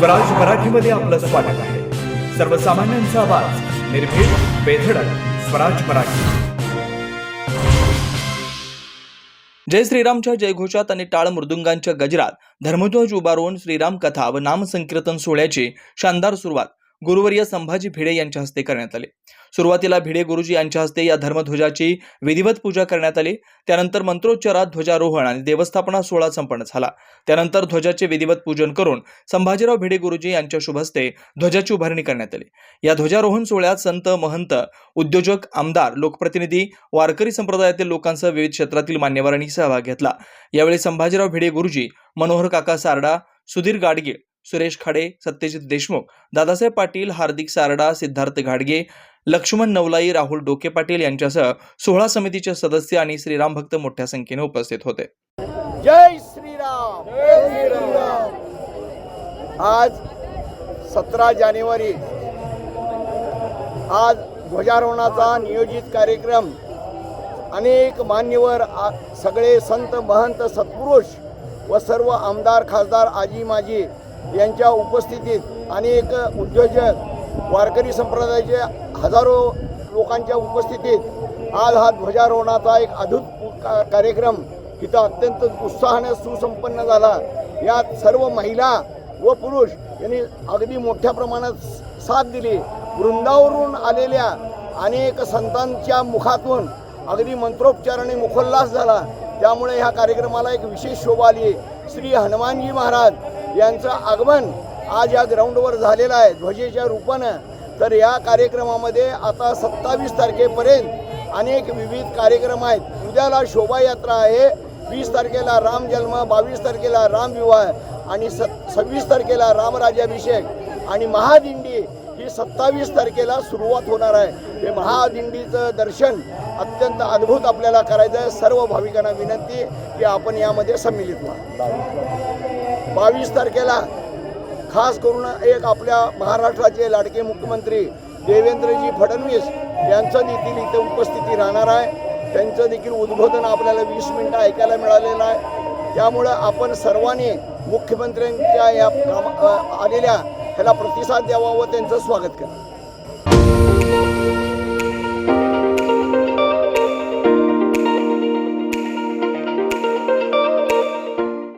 स्वराज मराठीमध्ये आपलं स्वागत आहे। सर्वसामान्यांचा आवाज, निर्भीड, बेधडक, स्वराज मराठी। जय श्रीरामच्या जयघोषात आणि टाळ मृदुंगांच्या गजरात धर्मध्वज उभारून श्रीराम कथा व नामसंकीर्तन सोहळ्याची शानदार सुरुवात गुरुवर्य संभाजी भिडे यांच्या हस्ते करण्यात आली। सुरुवातीला भिडे गुरुजी यांच्या हस्ते या धर्मध्वजाची विधिवत पूजा करण्यात आली। त्यानंतर मंत्रोच्चारात ध्वजारोहण आणि देवस्थापना सोहळा संपन्न झाला। त्यानंतर ध्वजाचे विधिवत पूजन करून संभाजीराव भिडे गुरुजी यांच्या शुभ हस्ते ध्वजाची उभारणी करण्यात आली। या ध्वजारोहण सोहळ्यात संत, महंत, उद्योजक, आमदार, लोकप्रतिनिधी, वारकरी संप्रदायातील लोकांसह विविध क्षेत्रातील मान्यवरांनी सहभाग घेतला। यावेळी संभाजीराव भिडे गुरुजी, मनोहर काका सारडा, सुधीर गाडगे, सुरेश खाडे, सत्यजित देशमुख, दादासाहेब पाटील, हार्दिक सारडा, सिद्धार्थ घाडगे, लक्ष्मण नवलाई, राहुल डोके पाटील यांच्यासह सोहळा समितीचे सदस्य आणि श्रीराम भक्त मोठ्या संख्येने उपस्थित होते। जय श्रीराम, जय श्रीराम। आज 17 जानेवारी, आज ध्वजारोहणाचा नियोजित कार्यक्रम, अनेक मान्यवर, सगळे संत, महंत, सत्पुरुष व सर्व आमदार, खासदार, आजी माजी यांच्या उपस्थितीत, अनेक उद्योजक, वारकरी संप्रदायाचे हजारो लोकांच्या उपस्थितीत आज हा ध्वजारोहणाचा एक अद्भुत कार्यक्रम इथं अत्यंत उत्साहाने सुसंपन्न झाला। यात सर्व महिला व पुरुष यांनी अगदी मोठ्या प्रमाणात साथ दिली। वृंदावरून आलेल्या अनेक संतांच्या मुखातून अगदी मंत्रोच्चाराने मुखोल्लास झाला। त्यामुळे ह्या कार्यक्रमाला एक विशेष शोभा आली। श्री हनुमानजी महाराज यांचं आगमन आज या ग्राउंडवर झालेलं आहे ध्वजेच्या रूपानं। तर या कार्यक्रमामध्ये आता 27 तारखेपर्यंत अनेक विविध कार्यक्रम आहेत। उद्याला शोभायात्रा आहे, 20 तारखेला राम जन्म, 22 तारखेला राम विवाह आणि 26 तारखेला रामराज्याभिषेक आणि महादिंडी ही 27 तारखेला सुरुवात होणार आहे। हे महादिंडीचं दर्शन अत्यंत अद्भुत आपल्याला करायचं आहे। सर्व भाविकांना विनंती की आपण यामध्ये सम्मिलित व्हा। 22 तारखेला खास करून एक आपल्या महाराष्ट्राचे लाडके मुख्यमंत्री देवेंद्रजी फडणवीस यांचं देखील इथे उपस्थिती राहणार आहे। त्यांचं देखील उद्बोधन आपल्याला 20 मिनिटं ऐकायला मिळालेलं आहे। त्यामुळं आपण सर्वांनी मुख्यमंत्र्यांच्या या आलेल्या ह्याला प्रतिसाद द्यावा व त्यांचं स्वागत करा।